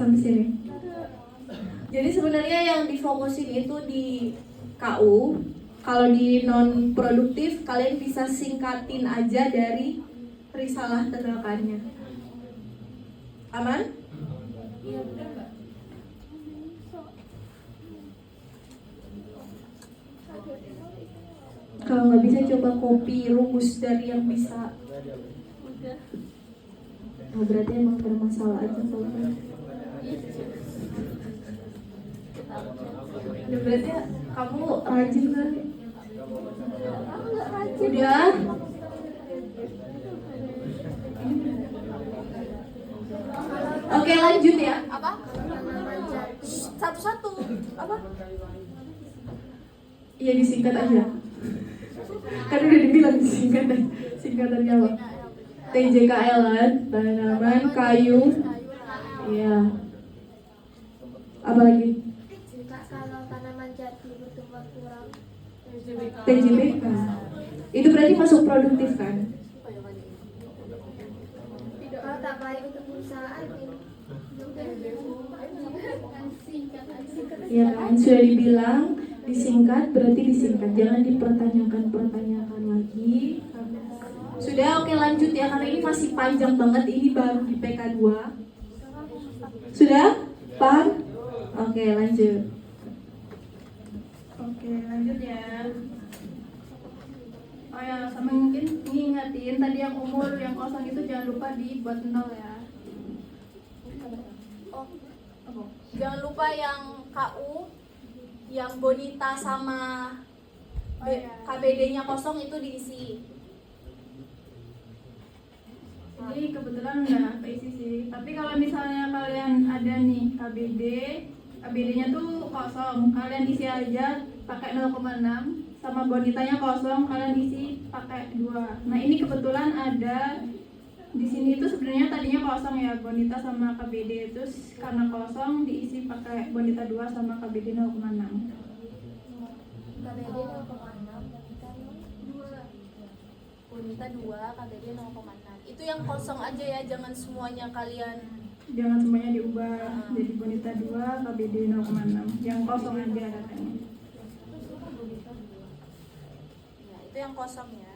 sampai sini? Jadi sebenarnya yang difokusin itu di KU. Kalau di non produktif kalian bisa singkatin aja dari risalah tegakannya. Aman? Iya benar nggak? Kalau nggak bisa coba copy rumus dari yang bisa. Udah. Oh, berarti emang bermasalah aja kalau kan. Udah berarti kamu rajin kali. Udah. Oke lanjut ya. Apa? Satu-satu. Apa? Iya disingkat aja. Kan udah dibilang disingkat aja. Singkatannya apa? TJKL kan, tanaman, kayu. Iya. Apa lagi? Kalau tanaman jati bertumbuh kurang. TJBK. Itu berarti masuk produktif kan? Kalau tak baik untuk perusahaan ini. Ya kan, sudah dibilang disingkat berarti disingkat, jangan dipertanyakan lagi. Sudah, oke lanjut ya, karena ini masih panjang banget, ini baru di PK2. Sudah? Paham? Oke lanjut. Oke lanjut ya. Oh ya, sama mungkin ngingetin tadi yang umur yang kosong itu jangan lupa dibuat 0 ya. Oh, jangan lupa yang KU, yang bonita sama KBD-nya kosong itu diisi. Ini kebetulan nggak keisi sih. Tapi kalau misalnya kalian ada nih KBD-nya tuh kosong, kalian isi aja pakai 0,6. Sama bonitanya kosong, kalian isi pakai 2. Nah ini kebetulan ada di sini itu sebenarnya tadinya kosong ya, bonita sama KBD, terus karena kosong diisi pakai bonita 2 sama KBD 0,6. KBD 0,6, bonita 2, KBD 0,6. Itu yang kosong aja ya, jangan semuanya kalian. Jangan semuanya diubah jadi bonita 2, KBD 0,6. Yang kosong aja datanya. Ya, itu yang kosong ya.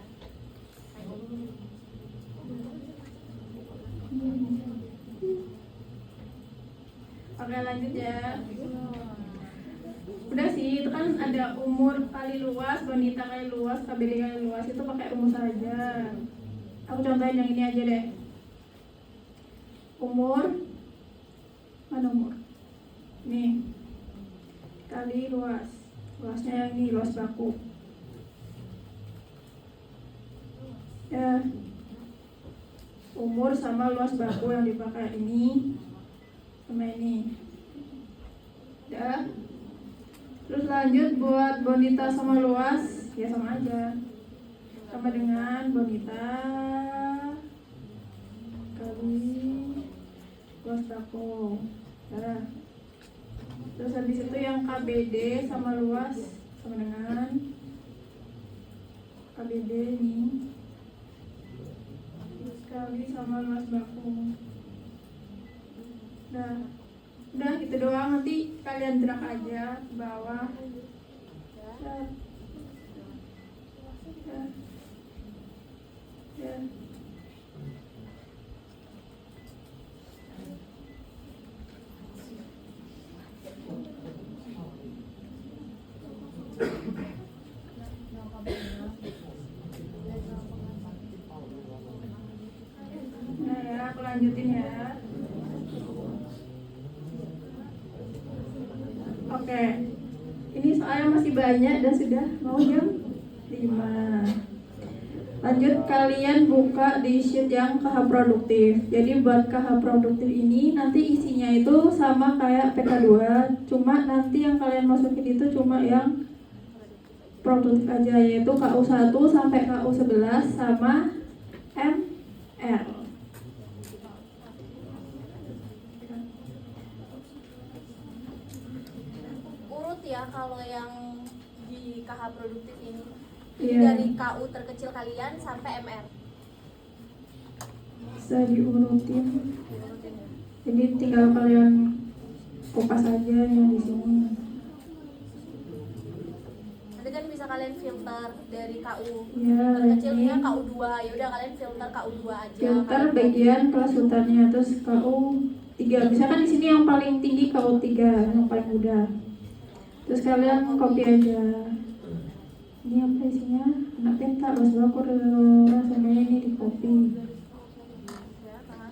Oke lanjut ya. Udah sih, itu kan ada umur kali luas, bonita kali luas, KBD kali luas, itu pakai rumus aja. Aku contohin yang ini aja deh. Umur, mana umur? Nih, kali luas, luasnya yang ini, luas baku. Ya, umur sama luas baku yang dipakai ini sama ini. Ya. Terus lanjut buat bonita sama luas, ya sama aja. Sama dengan bonita kali luas baku. Ya. Terus habis itu yang KBD sama luas sama dengan KBD ini kali sama luas baku. Udah gitu doang, nanti kalian drag aja ke bawah. Ya. Nah ya, aku lanjutin ya. Oke, ini soalnya masih banyak dan sudah mau jam 5. Lanjut, kalian buka di sheet yang KH produktif. Jadi buat KH produktif ini nanti isinya itu sama kayak PK2, cuma nanti yang kalian masukin itu cuma yang produktif aja, yaitu KU1 sampai KU11 sama MR. Urut ya kalau yang di KH produktif ini. Iya. Dari KU terkecil kalian sampai MR. Bisa diurutin. Jadi tinggal kalian kupas aja yang di sini. Nanti kan bisa kalian filter dari KU Ya, terkecilnya ini KU 2. Ya udah kalian filter KU 2 aja. filter Kalian bagian kelas hutannya, terus KU 3. Misalkan di sini yang paling tinggi KU 3, yang paling mudah. Terus kalian copy aja. Ini apa isinya? Anak peta, bahasa baku, rasanya ini di copy. ya kan.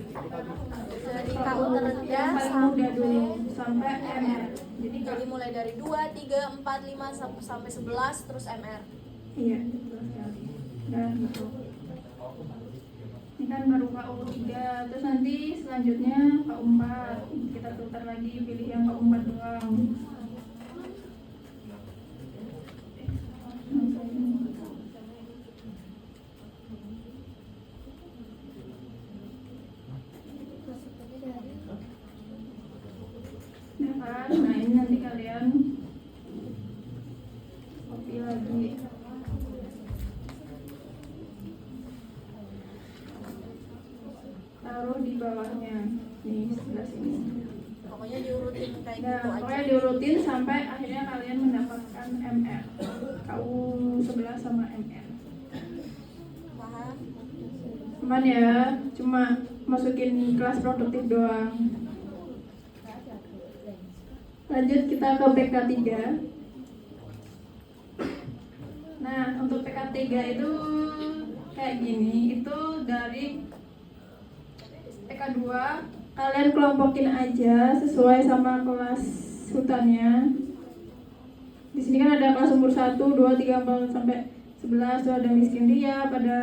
Dari KU terendah Yang paling mudah dulu sampai MR. jadi mulai dari 2, 3, 4, 5 sampai 11 terus MR. Iya, betul sekali. Dan gitu. Ini kan baru KU 3, terus nanti selanjutnya KU 4. Kita filter lagi, pilih yang KU 4 doang. Ya kan? Nah ini nanti kalian copy lagi. Taruh di bawahnya. Nih, sebelah sini. Pokoknya diurutin kayak Nah, gitu aja. pokoknya diurutin sampai akhirnya kalian mendapatkan MR. KU 11 sama MR. Paham? Cuman ya, cuma masukin kelas produktif doang. Lanjut kita ke PK 3. Nah, untuk PK 3 itu kayak gini, itu dari PK 2 kalian kelompokin aja sesuai sama kelas hutannya. Di sini kan ada kelas umur 1, 2, 3, 4 sampai 11, tuh ada miskin dia, pada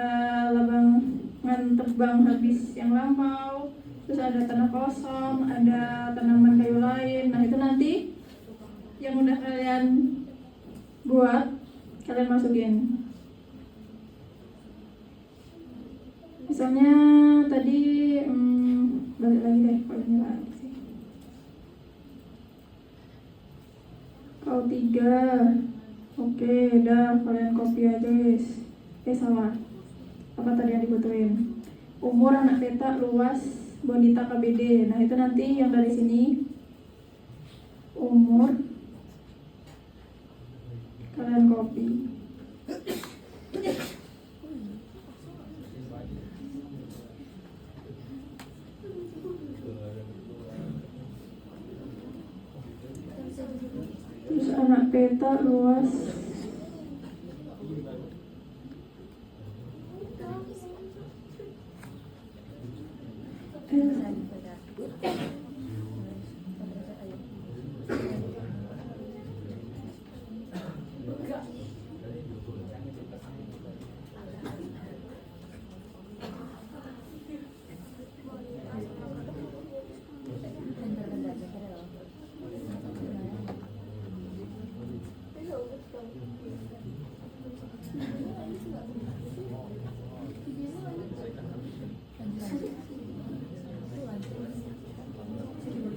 labangan terbang habis yang lampau, terus ada tanah kosong, ada tanaman kayu lain. Nah itu nanti yang udah kalian buat kalian masukin. Misalnya tadi balik lagi deh, ini lagi sih. Kau 3. Oke, udah kalian copy aja guys. Salah. Apa tadi yang dibutuhin? Umur anak peta, luas, bonita KBD. Nah itu nanti yang dari sini umur kalian copy. Terus anak peta, luas,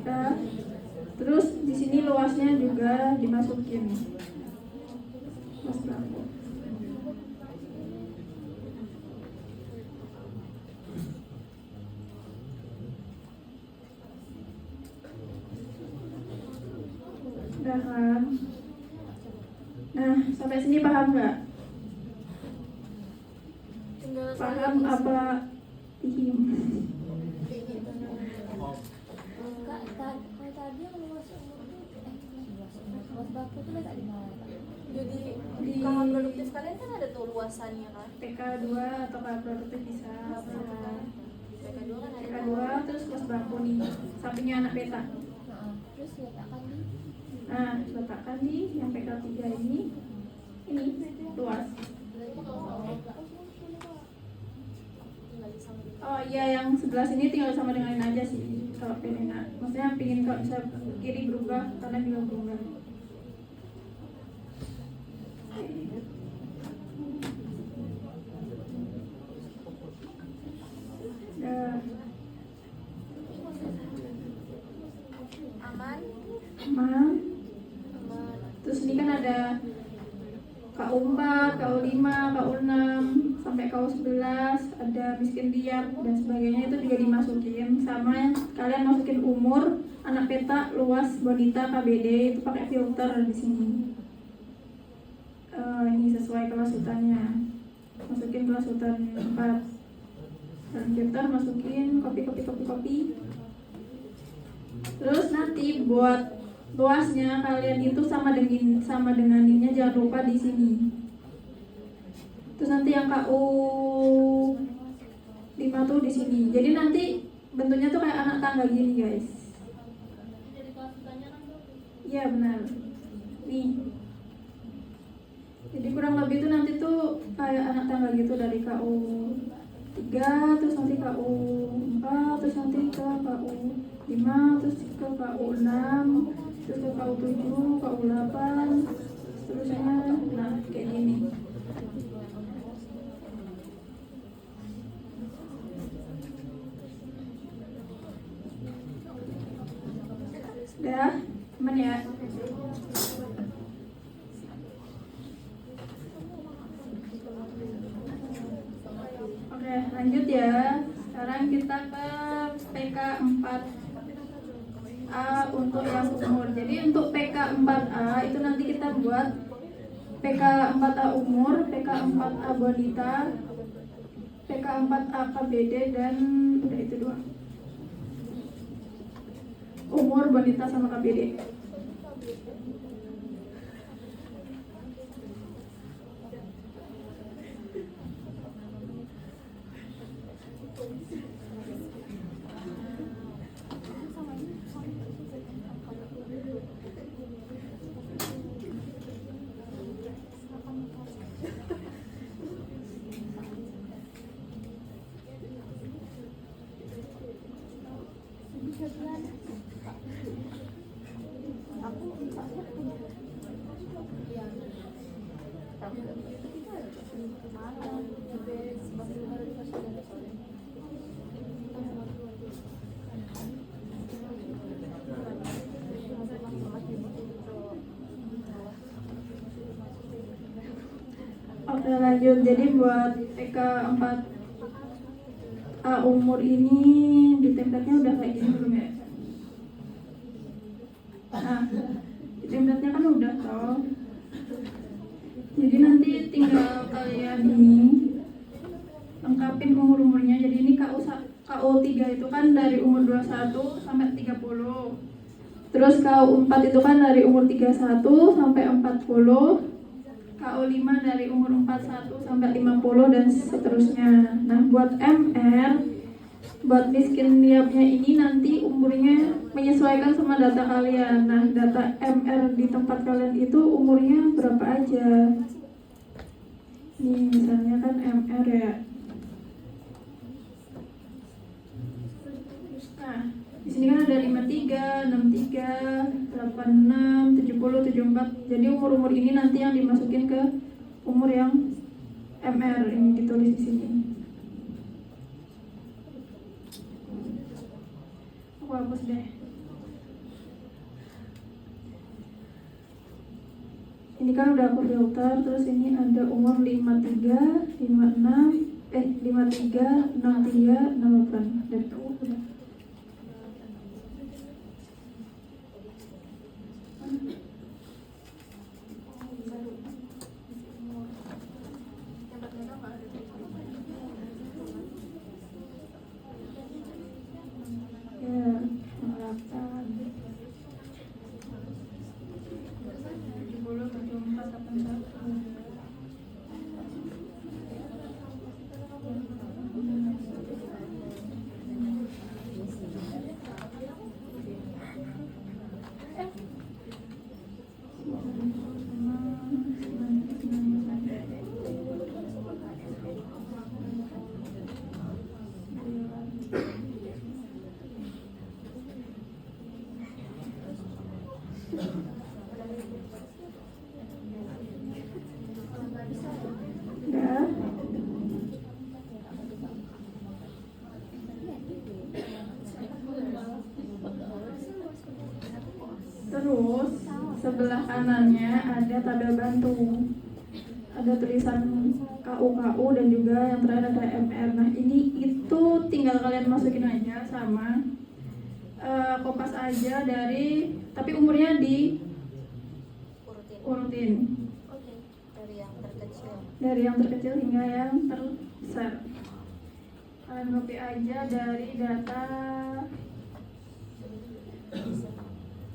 Nah, terus di sini luasnya juga dimasukin. Luas berapa? Udah kan? Nah, sampai sini paham nggak? Tinggal Paham apa? Diem. Kalau tadi yang luas umur luas baku itu letak di mana Pak? jadi Di- KH produktif kalian kan ada tuh luasannya kan. PK 2 atau KH produktif bisa. PK 2 kan ada. PK 2 terus kelas bangku nih, sampingnya anak peta. Terus letakkan di Nah, letakkan di yang PK 3 ini luas. Tinggal disama di Oh iya, yang sebelah sini tinggal sama denganin aja sih kalau pengen. Maksudnya pingin kalau bisa kiri berubah, kanan juga berubah. aman. Aman. Terus ini kan ada KU4, KU5, KU6 sampai KU11, ada miskin diam dan sebagainya, itu juga dimasukin. Sama kalian masukin umur, anak peta, luas, bonita, KBD, itu pakai filter di sini. Ini sesuai kelas hutannya. Masukin kelas hutan 4. Dan filter masukin kopi. Terus nanti buat luasnya kalian itu sama denganinnya, jangan lupa di sini. Terus nanti yang KU 5 tuh di sini. Jadi nanti bentuknya tuh kayak anak tangga gini, guys. Iya benar. Nih. Jadi kurang lebih itu nanti tuh kayak anak tangga gitu, dari KU 3, terus nanti KU 4, terus nanti ke KU 5, terus ke KU 6, terus ke KU 7, KU 8, seterusnya. Nah, kayak gini. Udah, aman ya? Oke, lanjut ya. Sekarang kita ke PK 4A untuk yang umur. Jadi untuk PK 4A itu nanti kita buat PK 4A umur, PK 4A bonita, PK 4A KBD, dan udah itu doang. Umur, bonita, sama KBD. Oke, lanjut. Jadi buat PK 4A umur ini di template-nya udah kayak gini belum ya? Nah, di template-nya kan udah toh. Jadi nanti tinggal kalian ini lengkapin umur-umurnya. Jadi ini KU3 itu kan dari umur 21 sampai 30. Terus KU4 itu kan dari umur 31 sampai 40. KU5 dari umur 41 sampai 50 dan seterusnya. Nah, buat MR, buat miskin niabnya ini nanti umurnya menyesuaikan sama data kalian. Nah, data MR di tempat kalian itu umurnya berapa aja? Nih, misalnya kan MR ya. Nah, di sini kan ada 53, 63, 86, 70, 74. Jadi umur-umur ini nanti yang dimasukin ke umur yang MR, ini ditulis di sini. Aku hapus deh. Ini kan udah aku filter. Terus ini ada umur 53, 56, 53, 63, 68. Dan itu udah. sebelah kanannya ada tabel bantu. Ada tulisan KU dan juga yang terakhir ada MR. Nah ini itu tinggal kalian masukin aja sama kopas aja tapi umurnya urutin Oke. Dari yang terkecil. dari yang terkecil hingga yang terbesar. Kalian copy aja dari data,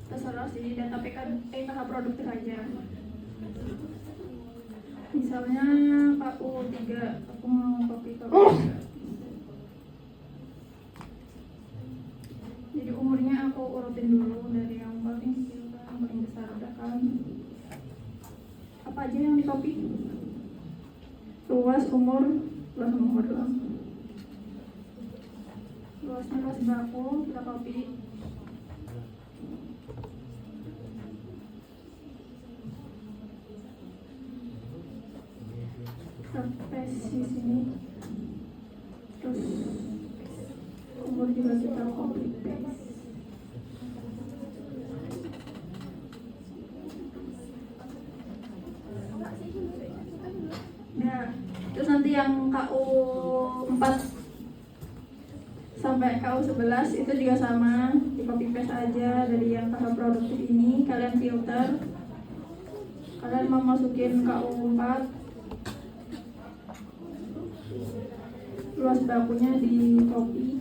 terserah sih, data PKH produktif aja. Misalnya KU 3, aku mau copy KU 3. Jadi umurnya aku urutin dulu dari yang paling kecil ke yang paling besar. Udah kan? Apa aja yang di copy? Luas umur doang. Luasnya luas baku, kita copy. Sampai di sini. Terus umur juga kita copy paste. Nah, terus nanti yang KU 4 sampai KU 11 itu juga sama, di copy paste aja dari yang KH produktif ini. Kalian filter, kalian mau masukin KU 4, luas bakunya di copy.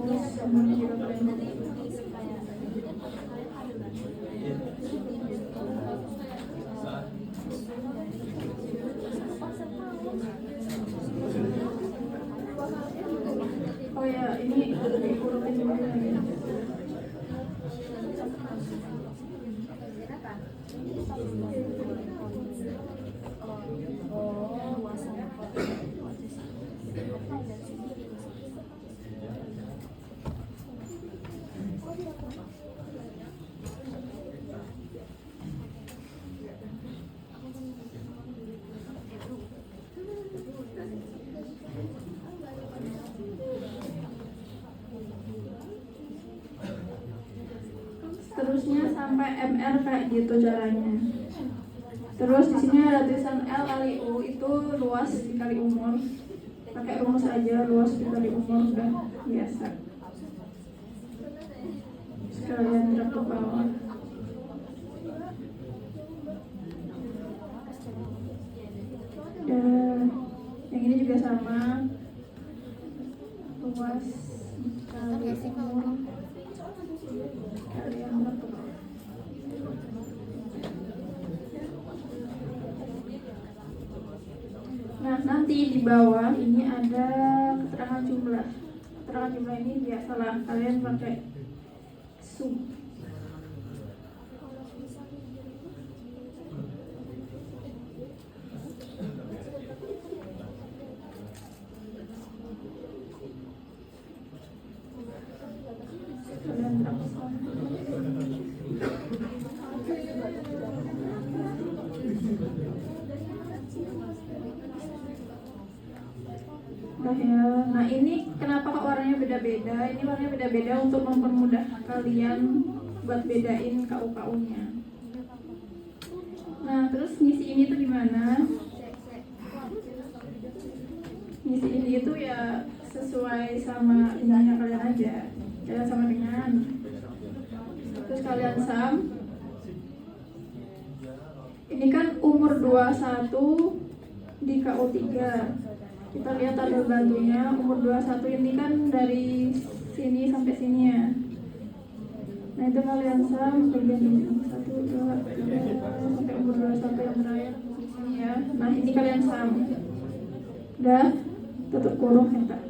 Terus umurnya juga kalian copy. Oh ya, ini diurutin dulu lagi. Terusnya sampai MR kayak gitu caranya. Terus di sini ada tulisan L kali U, itu luas dikali umur. Pakai rumus aja, luas dikali umur, udah biasa. Sekalian drag ke bawah. Dan yang ini juga sama, luas dikali umur. Kalian drag ke bawah. Nah, nanti di bawah ini ada keterangan jumlah. Keterangan jumlah ini biasalah kalian pakai sum. Kalian drag ke bawah. Ya. Nah ini kenapa kok warnanya beda-beda? Ini warnanya beda-beda untuk mempermudah kalian buat bedain KU-KU-nya. Nah terus ngisi ini tuh gimana? Ngisi ini itu ya sesuai sama ininya kalian aja. Kalian sama dengan. Terus kalian sum. Ini kan umur 21 di KU3. Kita lihat tabel bantunya, umur 21 ini kan dari sini sampai sini ya. Nah itu kalian sum bagian ini 1, 2, 3 sampai umur 21 yang terakhir di sini ya. Nah ini kalian sum. Udah, tutup kurung enter.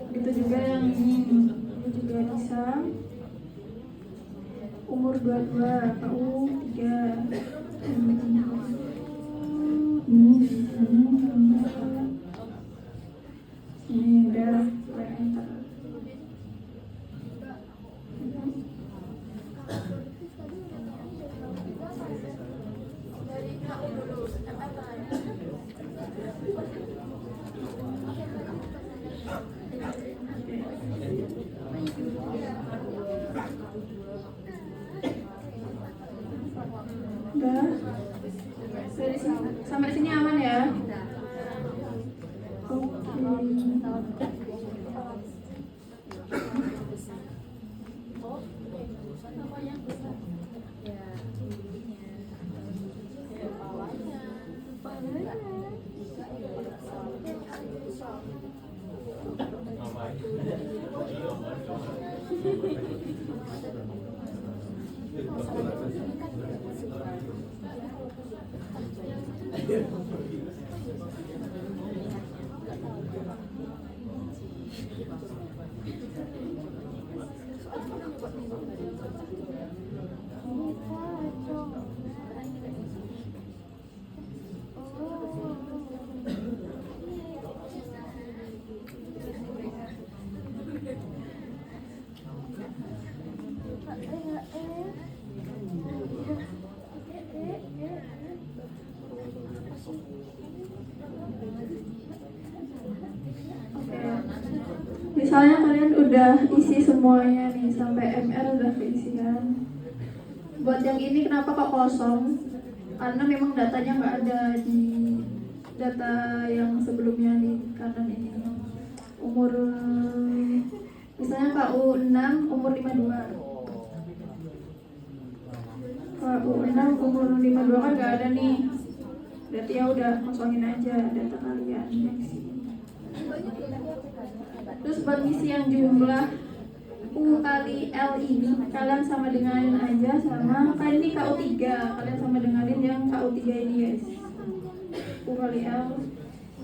Begitu juga yang ini juga di sum. Umur 22, KU 3. Ini udah enter. Dari KU dulu, Udah. Sampai sini aman ya? Oke. Misalnya kalian udah isi semuanya nih sampai MR udah keisian. Buat yang ini kenapa kok kosong? Karena memang datanya nggak ada di data yang sebelumnya di kanan ini. Umur misalnya KU 6 umur 52. KU 6 umur 52 kan nggak ada nih. Berarti ya udah kosongin aja data kalian. Next. Terus buat ngisi yang jumlah U kali L ini kalian sama denganin aja sama kan ini KU 3, kalian sama denganin yang KU 3 ini guys. U kali L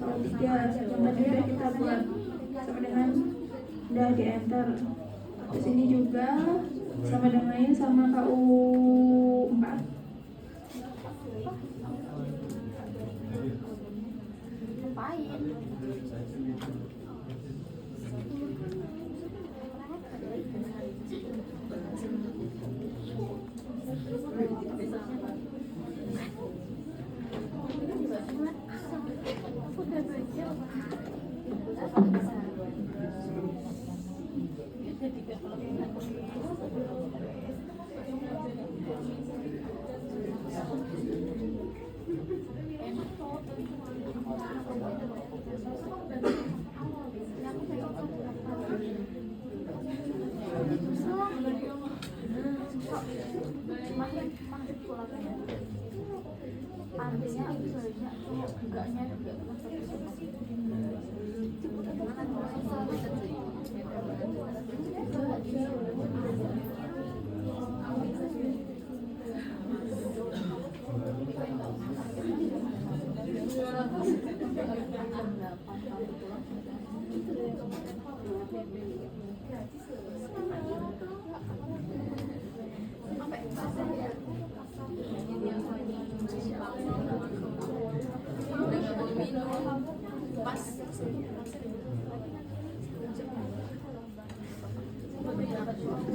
KU 3 yang tadi udah kita buat sama dengan udah di enter. Terus ini juga sama denganin sama KU 4.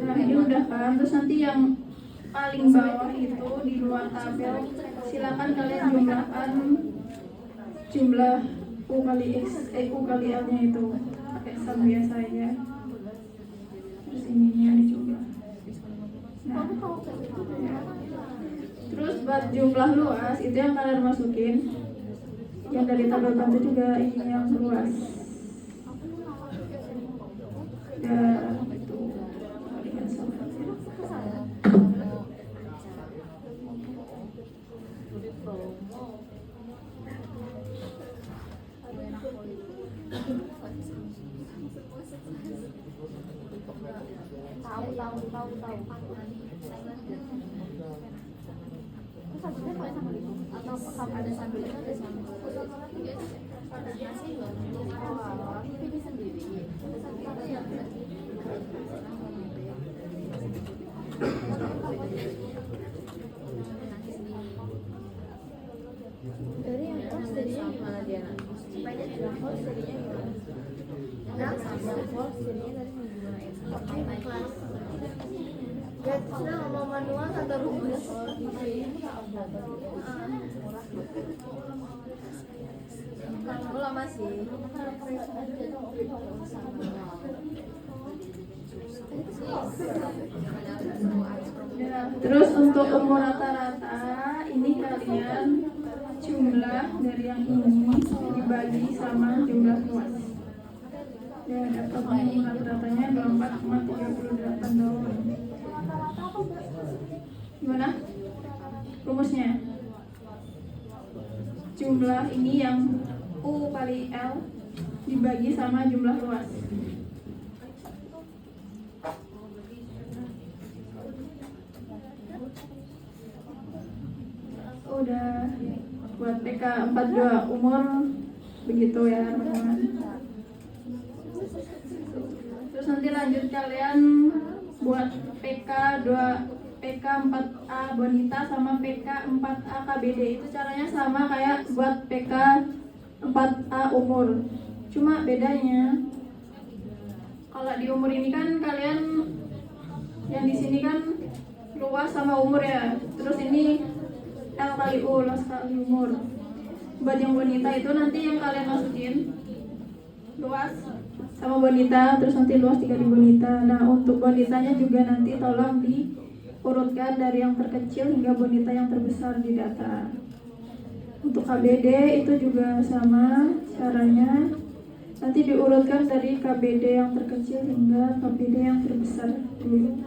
Nah ini udah kan, terus nanti yang paling bawah itu di luar tabel silakan kalian jumlahkan jumlah U kali X, U kali L nya itu pakai sum biasa aja. Terus ininya dijumlah. Nah, terus buat jumlah luas itu yang kalian masukin. Yang dari tabel bantu juga ini yang luas. Ya, itu kalian sama aja. Tahu. Terus sambelnya pakai sambal itu atau ada sambelnya ada sambal. Nasi enggak pilih sendiri. Dari yang kos jadinya gimana dia? Supaya yang kos jadinya gimana? Yang kos jadinya dari gimana? Kelas. Ya, sudah mau manual atau rumus? Kamu lama sih. Ya, terus untuk umur rata-rata ini kalian jumlah dari yang ini dibagi sama jumlah luas. Ya, dapat umur rata-ratanya 24,38 dolar. Gimana? Rumusnya? Jumlah ini yang U kali L dibagi sama jumlah luas. Udah buat PK 42 umur begitu ya teman-teman. Terus nanti lanjut kalian buat PK 4A bonita sama PK 4A KBD. Itu caranya sama kayak buat PK 4A umur. Cuma bedanya kalau di umur ini kan kalian yang di sini kan luas sama umur ya. Terus ini L kali U, luas kali umur. Buat yang bonita itu nanti yang kalian masukin luas sama bonita, terus nanti luas dikali bonita. Nah, untuk bonitanya juga nanti tolong diurutkan dari yang terkecil hingga bonita yang terbesar di data. Untuk KBD itu juga sama caranya. Nanti diurutkan dari KBD yang terkecil hingga KBD yang terbesar dulu.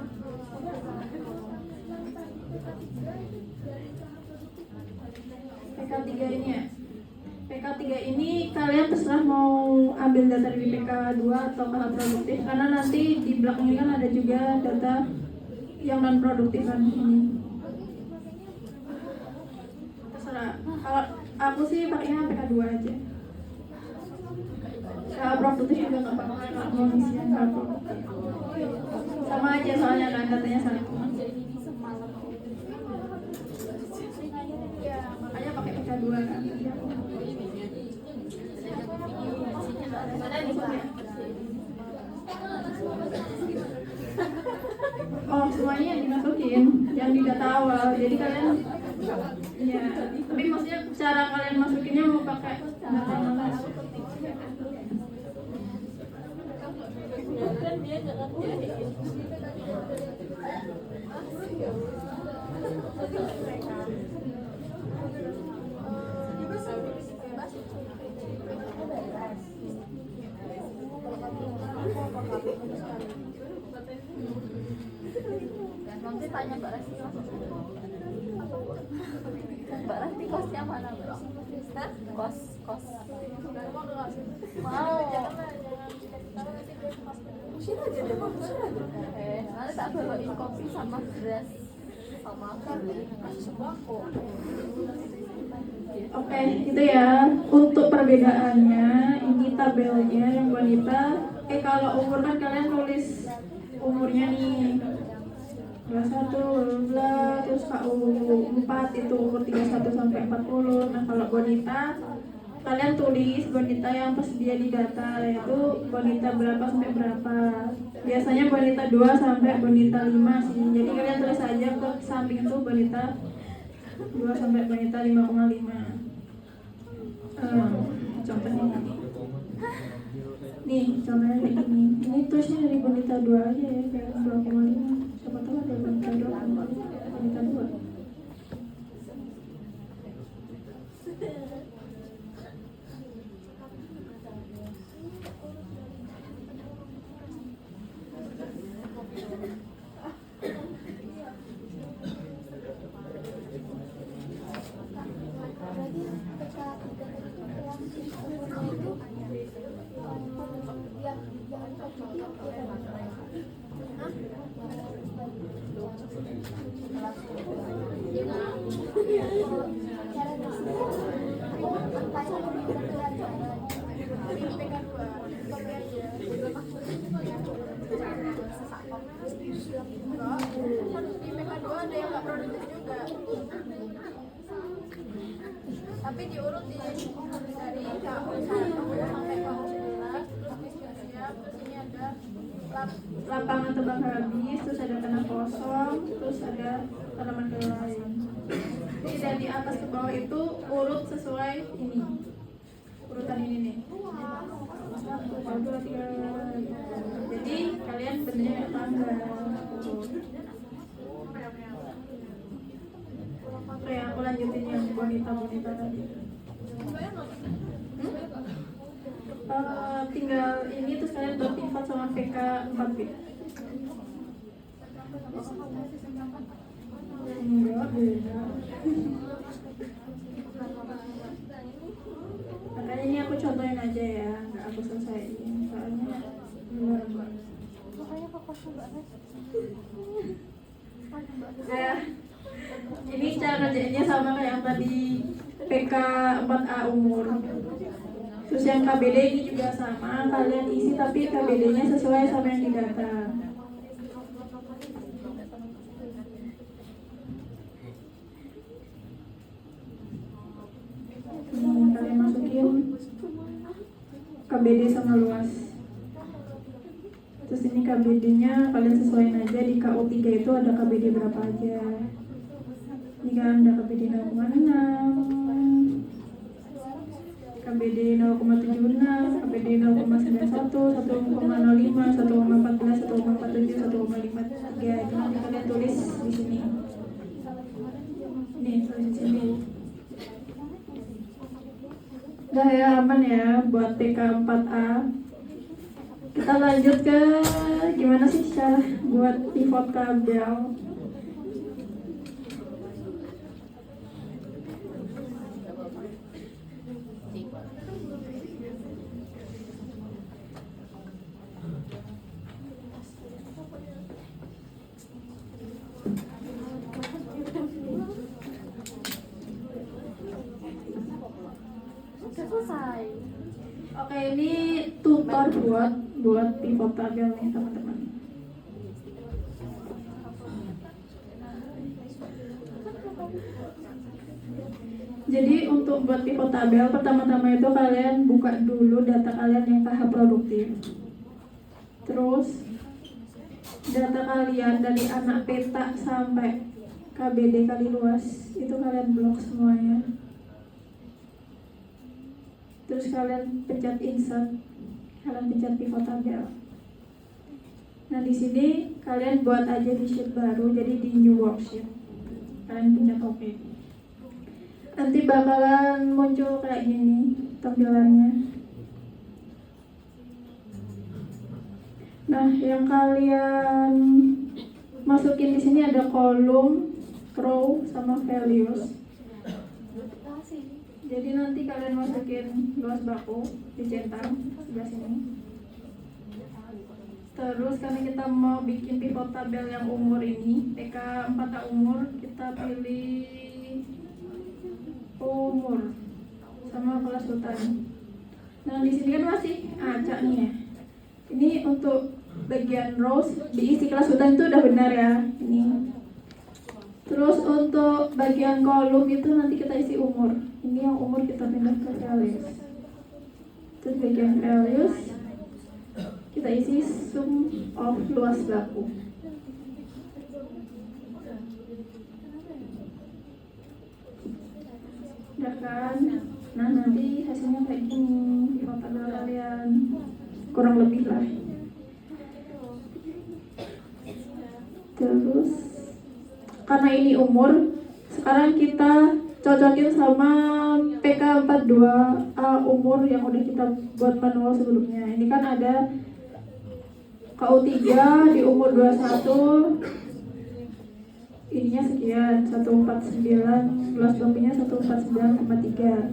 PK3 ini ya. PK3 ini kalian terserah mau ambil data dari PK2 atau KH produktif, karena nanti di belakang ini kan ada juga data yang non produktif kan ini. Terserah. Kalau aku sih pakainya PK2 aja. KH produktif juga nggak apa-apa kalau mau ngisi yang KH produktif. Sama aja soalnya kan datanya sama. Makanya pakai PK2 kan. Oh, semuanya yang dimasukin, yang di data awal. Jadi kalian ya, tapi maksudnya cara kalian masukinnya mau pakai data mana? Nanti tanya Mbak Resti. Mbak Resti kosnya mana, Mbak? Kos. Mau. Nanti tak bawain kopi sama beras sama sembako. Oke, itu ya. Untuk perbedaannya, ini tabelnya yang wanita. Kalau umur kan kalian tulis umurnya nih 21, 12, terus KU 4 itu umur 31 sampai 40. Nah, kalau bonita kalian tulis bonita yang tersedia di data, yaitu bonita berapa sampai berapa. Biasanya bonita 2 sampai bonita 5 sih. Jadi kalian tulis aja ke samping itu bonita 2 sampai bonita 5,5. Contohnya ini. Nih, contohnya kayak gini. Ini tulisnya dari bonita 2 aja ya, kayak 2,5. Siapa tahu ada bonita 2,5, bonita 2. Di PK2 ada yang nggak produktif juga, tapi diurut dari KU 1 sampai KU 11, terus diskusinya, terus ini ada Lapangan tebang habis, terus ada tanah kosong, terus ada tanaman lain. Jadi dari atas ke bawah itu urut sesuai ini, urutan ini perhatikan. Jadi kalian benernya apa enggak? Oke, aku lanjutin yang bonita tadi. Tinggal ini terus kalian buat pivot sama VK 4 bit. Enggak beda. Makanya ini aku contohin aja ya, nggak aku selesaiin soalnya luar banget. Makanya fokus banget. Ya, ini cara kerjanya sama kayak yang tadi PK 4A umur. Terus yang KBD ini juga sama, kalian isi tapi KBD-nya sesuai sama yang di data. Kalian masukin KBD sama luas. Terus ini KBD-nya kalian sesuaiin aja, di KU3 itu ada KBD berapa aja. Ini kan ada KBD 0,6, KBD 0,76, KBD 0,91, 1,05, 1,14, 1,47, 1,53. Itu nanti kalian tulis di sini. Nih, tulis di sini. Udah ya, aman ya buat PK 4A. Kita lanjut ke gimana sih cara buat pivot tabel. Selesai. Oke, ini tutor buat pivot tabel nih teman-teman. Jadi untuk buat pivot tabel pertama-tama itu kalian buka dulu data kalian yang KH produktif. Terus data kalian dari anak peta sampai KBD kali luas itu kalian blok semuanya. Terus kalian pencet insert, kalian pencet pivot tabel. Nah di sini kalian buat aja di sheet baru, jadi di new worksheet. Kalian pencet OK. Nanti bakalan muncul kayak gini tampilannya. Nah yang kalian masukin di sini ada kolom, row, sama values. Jadi nanti kalian masukin luas baku dicentang sebelah sini. Terus karena kita mau bikin pivot tabel yang umur ini, PK 4A umur, kita pilih umur sama kelas hutan. Nah di sini kan masih acak nih ya. Ini untuk bagian rows diisi kelas hutan itu udah benar ya. Ini. Terus untuk bagian kolom itu nanti kita isi umur. Ini yang umur kita pindah ke values. Terus bagian values kita isi sum of luas baku. Udah kan? Nah nanti hasilnya kayak gini pivot tabel kalian, kurang lebih lah. Terus karena ini umur, sekarang kita cocokin sama PK 42A umur yang udah kita buat manual sebelumnya. Ini kan ada KU3 di umur 21, ininya sekian 149, luas bakunya 149,3.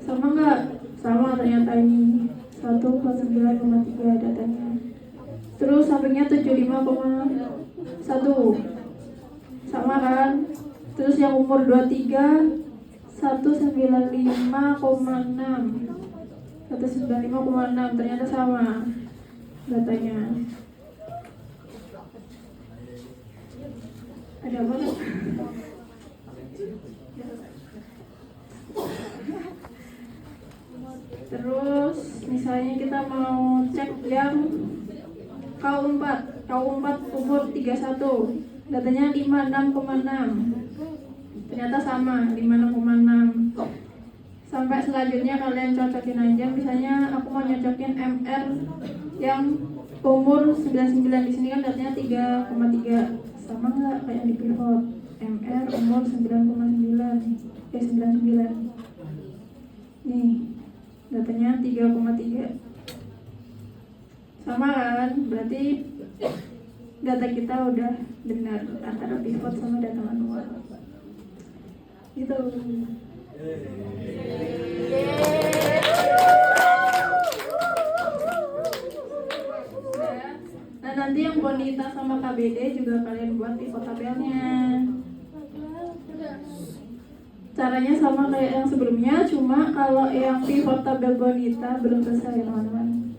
Sama nggak? Sama ternyata ini 149,3 datanya. Terus sampingnya 75,1, sama kan? Terus yang umur 23 195,6, ternyata sama datanya. Ada apa? Terus misalnya kita mau cek yang KU4 umur 31, datanya 56,6, ternyata sama 56,6. Sampai selanjutnya kalian cocokin aja. Misalnya aku mau nyocokin MR yang umur 99, di sini kan datanya 3,3. Sama nggak kayak di pivot? MR umur 9,9. 99. Nih, datanya 3,3. Sama kan? Berarti data kita udah benar antara pivot sama data manual. Gitu. Nah, nanti yang bonita sama KBD juga kalian buat pivot tabelnya. Caranya sama kayak yang sebelumnya, cuma kalau yang pivot tabel bonita belum selesai teman-teman.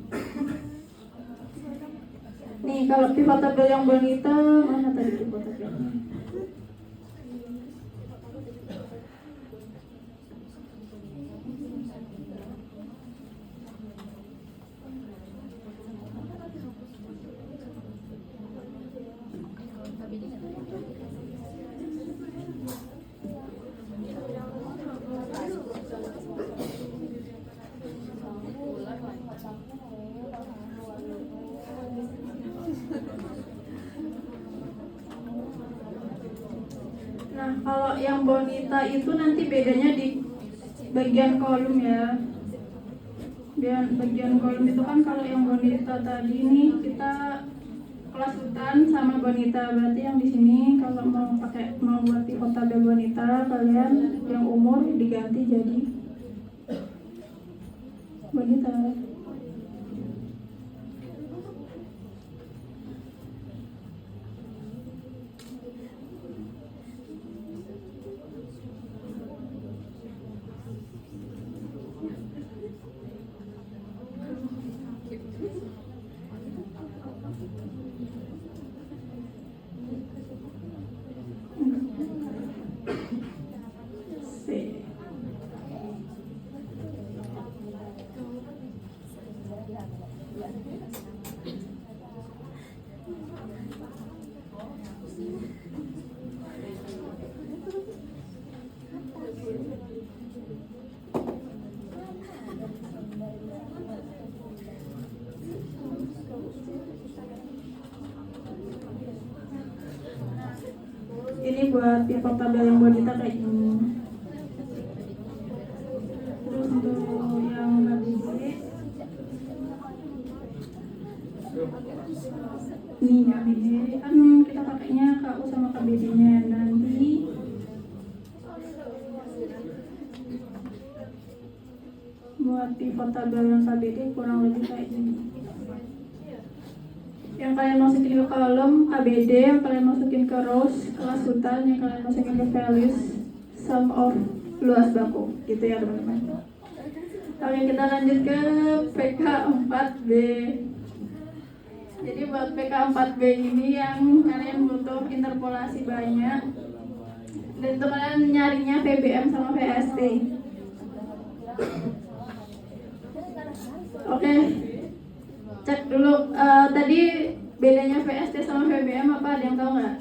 Nih, kalau pivot tabel yang bonita, mana tadi pivot tabelnya? Nah, kalau yang bonita itu nanti bedanya di bagian kolom ya. Dan bagian kolom itu kan kalau yang bonita tadi nih kita kelasutan sama bonita, berarti yang di sini kalau mau buat pivot tabel bonita, kalian yang umur diganti jadi bonita. Ini buat pivot tabel yang bonita kayak gini. Terus untuk yang KBD, nih KBD kan kita pakainya KU sama KBD-nya. Nanti buat pivot tabel yang KBD kurang lebih kayak gini. Yang kalian masukin ke kolom KBD, yang kalian masukin ke rows kelasutan, yang kalian masukin ke values sum of luas baku, gitu ya teman-teman. Oke, kita lanjut ke PK 4B. Jadi buat PK 4B ini yang kalian butuh interpolasi banyak, dan itu kalian nyarinya VBM sama VST. Oke, cek dulu tadi bedanya VST sama VBM apa, ada yang tahu nggak?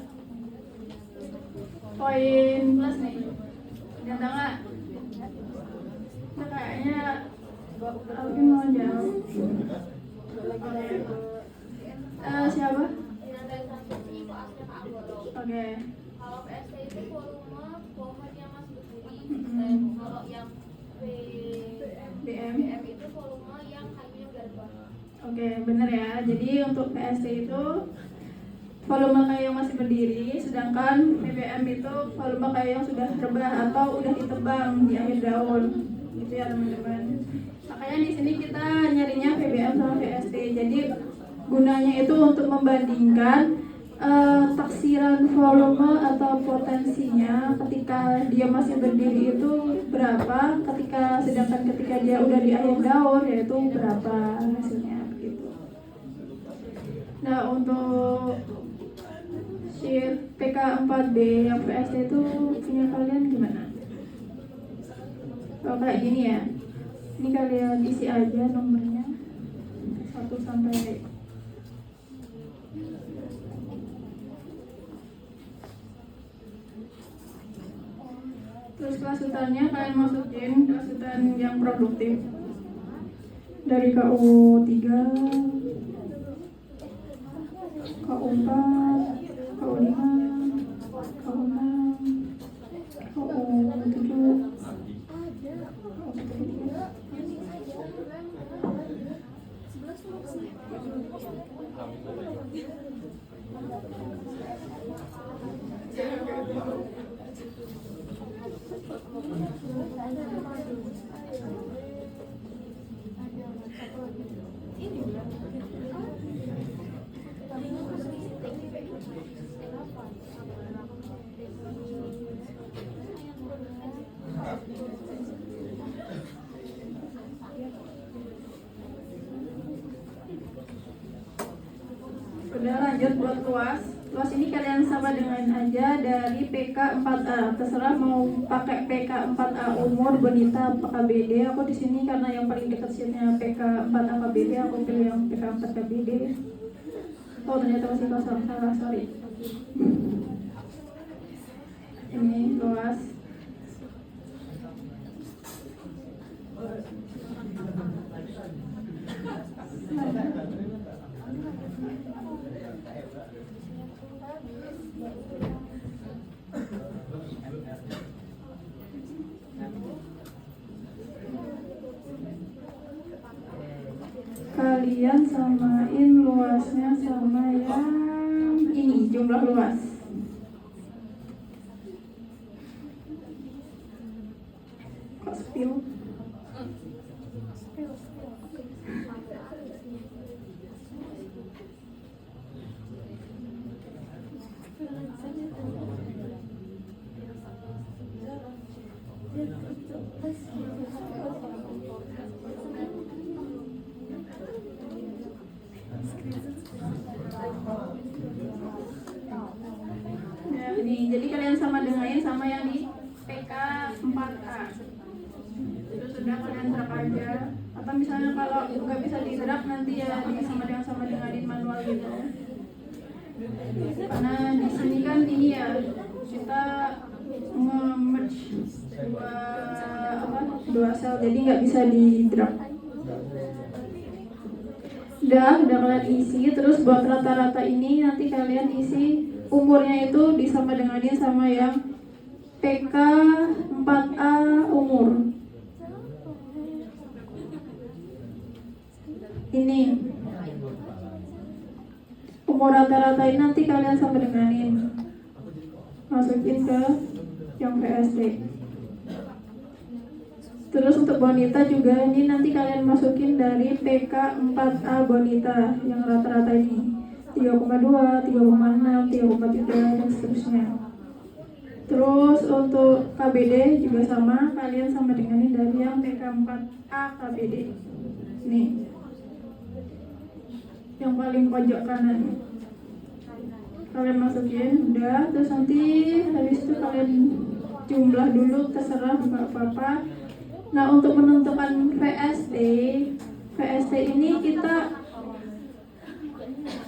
Poin plus nih, ada yang tahu nggak? Nah, kayaknya aku mau jawab. Oke. Siapa? Oke. Kalau PST itu volume pohon yang masuk berduri. Kalau yang BM itu volume yang kayunya berubah. Oke, bener ya. Jadi untuk PST itu volume kayu yang masih berdiri, sedangkan VBM itu volume kayu yang sudah rebah atau udah ditebang di akhir daun. Gitu ya teman-teman. Makanya di sini kita nyarinya VBM sama VST. Jadi gunanya itu untuk membandingkan taksiran volume atau potensinya ketika dia masih berdiri itu berapa, sedangkan ketika dia udah di akhir daun yaitu berapa hasilnya gitu. Nah, untuk sheet PK 4B yang PST itu punya kalian gimana? Kalau kayak gini ya, ini kalian isi aja nomornya 1 sampai terus Kelasutannya kalian masukin kelasutan yang produktif dari KU 3, KU 4, KU 5, KU 6, KU 7, Udah lanjut buat luas. Luas ini kalian sama dengan aja dari PK 4A. Terserah mau pakai PK 4A umur, bonita, apa KBD. Aku di sini karena yang paling dekat sheetnya PK 4A KBD, aku pilih yang PK 4 KBD. Oh ternyata masih kosong, salah, sorry. Ini luas. Kalian samain luasnya sama yang ini, jumlah luas. Kok spill? Ya, ini jadi kalian sama denganin sama yang di PK 4A. Itu sudah kalian drag aja. Atau misalnya kalau nggak bisa di drag nanti ya sama denganin manual gitu. Karena di sini kan ini ya kita merge dua sel, jadi nggak bisa di drag. Udah kalian isi. Terus buat rata-rata ini nanti kalian isi umurnya itu disama denganin sama yang PK 4A umur. Ini umur rata-rata ini nanti kalian sama denganin, masukin ke yang PSD. Terus untuk bonita juga ini nanti kalian masukin dari PK 4A bonita yang rata-rata ini 3,2, 3,6, 3,3 dan seterusnya. Terus untuk KBD juga sama, kalian sama denganin dari yang PK 4A KBD. Nih, yang paling pojok kanan. Kalian masukin, udah. Terus nanti habis itu kalian jumlah dulu, terserah nggak apa-apa. Nah untuk menentukan VST ini kita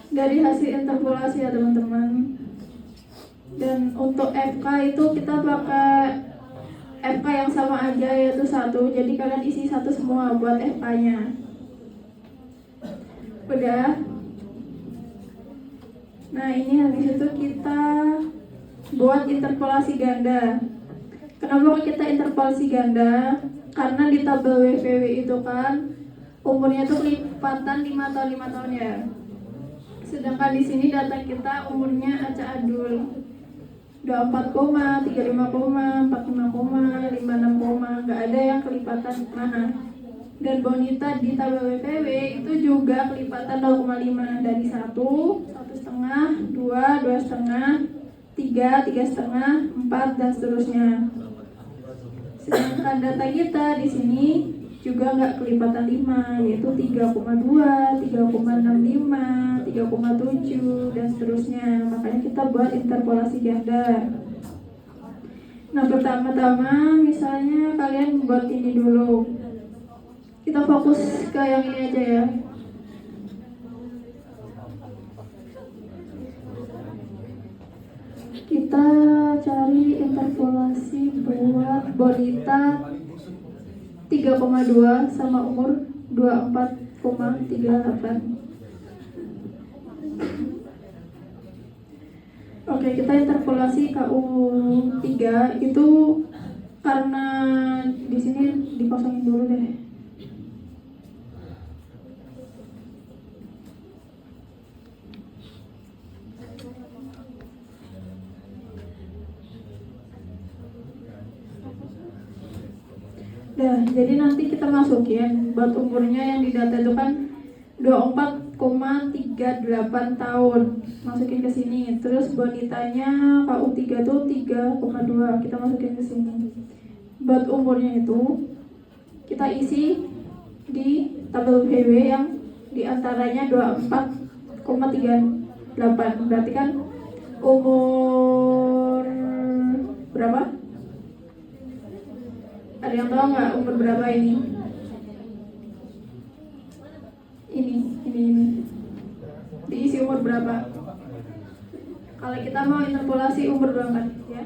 dari hasil interpolasi ya teman-teman. Dan untuk FK itu kita pakai FK yang sama aja, yaitu 1. Jadi kalian isi 1 semua buat FK-nya. Udah. Nah ini habis itu kita buat interpolasi ganda. Kenapa kita interpolasi ganda? Karena di tabel WVW itu kan umurnya itu kelipatan 5 tahun ya. Sedangkan di sini data kita umurnya acak adul. 24, 35, 45, 56, nggak ada yang kelipatan. Nah, dan bonita di tabel WVW itu juga kelipatan 0,5 dari 1, 1,5, 2, 2,5, 3, 3,5, 4 dan seterusnya. Sedangkan data kita di sini juga nggak kelipatan 5, yaitu 3,2, 3,65, 3,7 dan seterusnya. Makanya kita buat interpolasi ganda. Nah pertama-tama misalnya kalian buat ini dulu. Kita fokus ke yang ini aja ya. Kita cari interpolasi interpolasi buat bonita 3,2 sama umur 24,38. Oke, kita interpolasi KU 3 itu karena di sini dikosongin dulu deh. Nah, jadi nanti kita masukin buat umurnya yang di data itu kan 24,38 tahun. Masukin ke sini. Terus bonitanya KU3 tuh 3,2. Kita masukin ke sini. Buat umurnya itu kita isi di tabel VW yang diantaranya 24,38. Berarti kan umur berapa? Ada yang tahu nggak umur berapa ini? Ini. Diisi umur berapa? Kalau kita mau interpolasi umur berapa ya?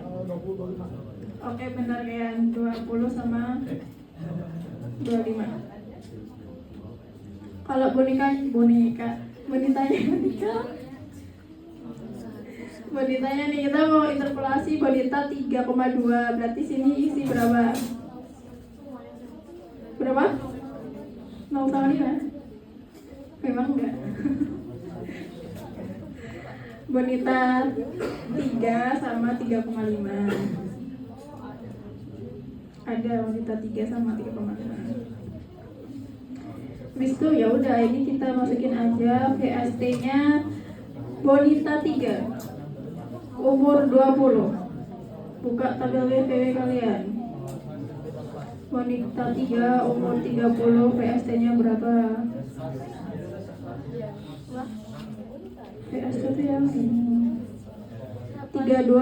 Oke, bentar ya. 20 sama 25. Kalau bonitanya nih, kita mau interpolasi bonita 3,2. Berarti sini isi berapa? Berapa? 0 sama 5? Memang enggak. Bonita 3 sama 3,5. Ada bonita 3 sama 3,5. Habis itu ya udah, ini kita masukin aja VST-nya bonita 3. Umur 20. Buka tabel VW kalian. Wanita 3 umur 30 VST-nya berapa? VST itu yang ini 32,7.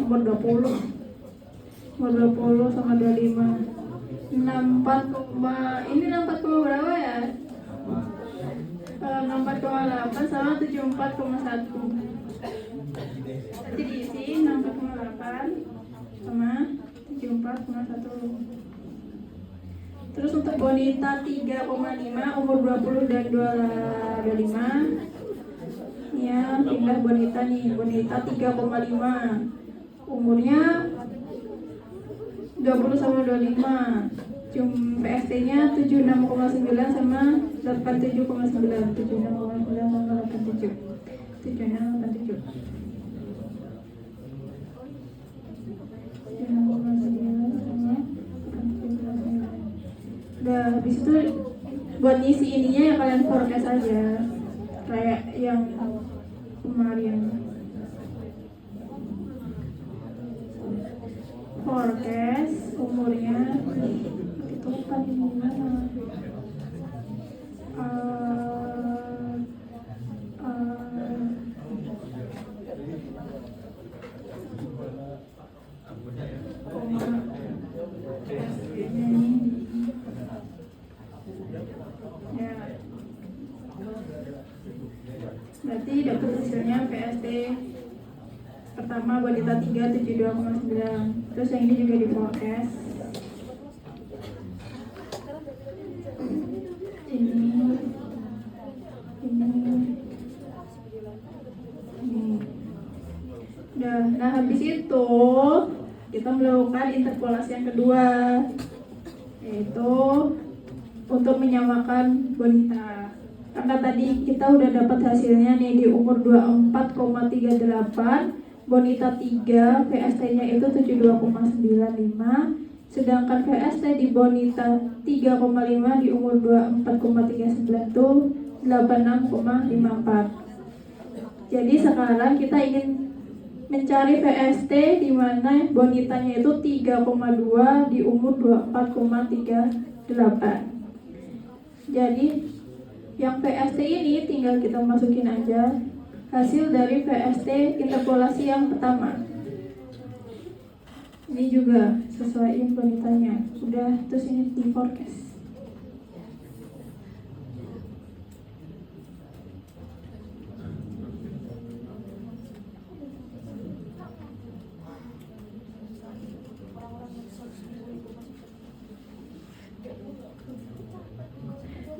Umur 20. Umur 20 sama 25. 64, ini 64, berapa ya? 64,8 sama 74,1. Jadi diisi 64,8 sama 74,1. Terus untuk bonita 3,5 umur 20 dan 25. Ya, pindah bonita nih. Bonita 3,5 umurnya 20 sama 25. PST-nya 76,9 sama 87,9. 76,9 sama 87. 76,87. Udah, habis itu buat ngisi ininya ya kalian forecast aja kayak yang kemarin. Forecast umurnya itu kan gimana? Berarti dapat hasilnya PST pertama bonita 3 72,9. Terus yang ini juga di forecast. Ini. Nah habis itu kita melakukan interpolasi yang kedua, yaitu untuk menyamakan bonita. Karena tadi kita udah dapat hasilnya nih di umur 24,38, bonita 3 VST-nya itu 72,95, sedangkan VST di bonita 3,5 di umur 24,39 itu 86,54. Jadi sekarang kita ingin mencari VST di mana bonitanya itu 3,2 di umur 24,38. Jadi yang VST ini tinggal kita masukin aja hasil dari VST interpolasi yang pertama. Ini juga sesuaiin bonitanya. Udah, terus ini di forecast.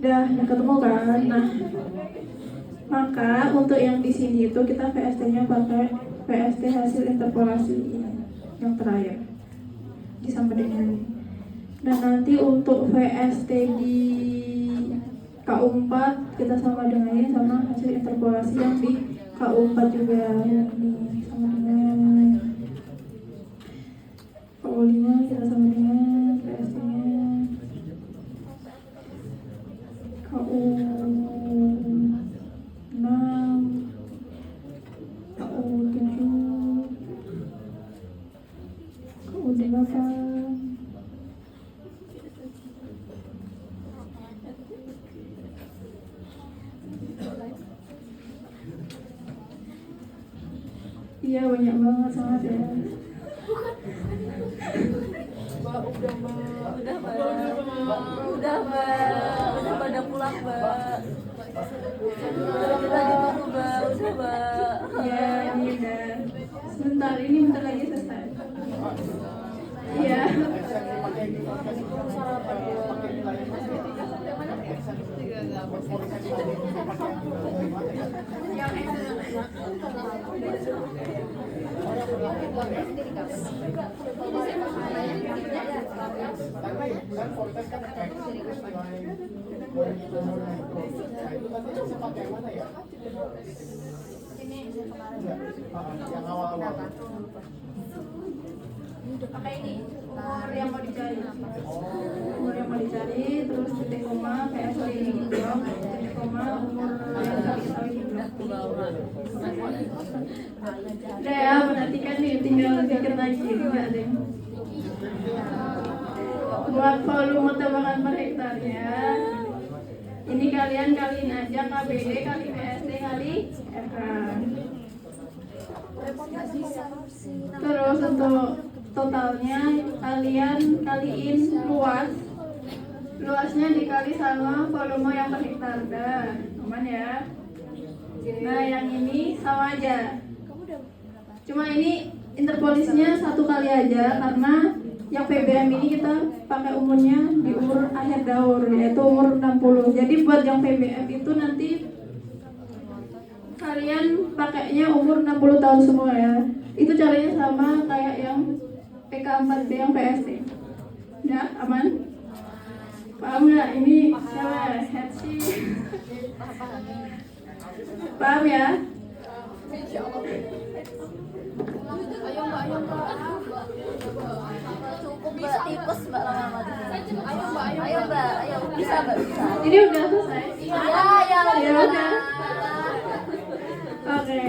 Udah ketemu kan? Nah, maka untuk yang di sini itu kita VST-nya pakai VST hasil interpolasi yang terakhir disama dengan ini. Dan nanti untuk VST di K4 kita sama dengan ini sama hasil interpolasi yang di K4 juga yang ini sama dengan K5 kita sama dengan VST-nya KU6 KU7 KU8 iya banyak banget sangat ya. Udah pada pulang, Mbak. Udah kita ditunggu, Mbak. Udah, Mbak. Iya, ini udah. Sebentar, ini bentar lagi selesai. Iya. Pakai ini umur yang mau dicari, terus titik koma PSW ini blok, titik koma umur yang ketahui di blok. Udah ya, perhatikan nih, tinggal dikit lagi, enggak deh. Buat volume tebakan per hektarnya, ini kalian kaliin aja KBD kali PST kali FK. Terus untuk totalnya kalian kaliin luasnya dikali sama volume yang per hektar. Dah, aman ya. Nah yang ini sama aja, cuma ini interpolisnya satu kali aja karena yang PBM ini kita pakai umurnya di umur akhir daur, yaitu umur 60. Jadi buat yang PBM itu nanti kalian pakainya umur 60 tahun semua ya. Itu caranya sama kayak yang PK4B yang PST. Ya, aman? Paham nggak? Ini siapa? Hetsi. Paham ya? Ayo mbak. Cukup, Mbak. Tipes, Mbak, lama-lama di sini. Ayo, Mbak. Ayo, bisa, Mbak, bisa. Ini udah selesai? Ya udah. Oke.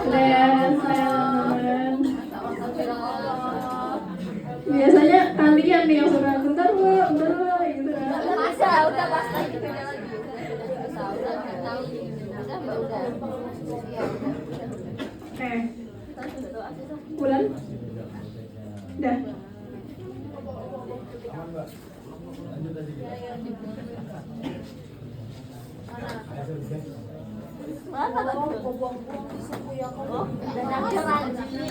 Udah ya, teman-teman. Biasanya kalian nih yang suka bentar Mbak, gitu kan. Masa, udah pasti lagi beda lagi. Udah, Mbak, udah. Oke. Bulan? Udah. Mana tadi?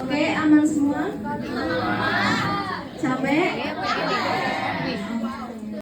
Oke, aman semua? Capek?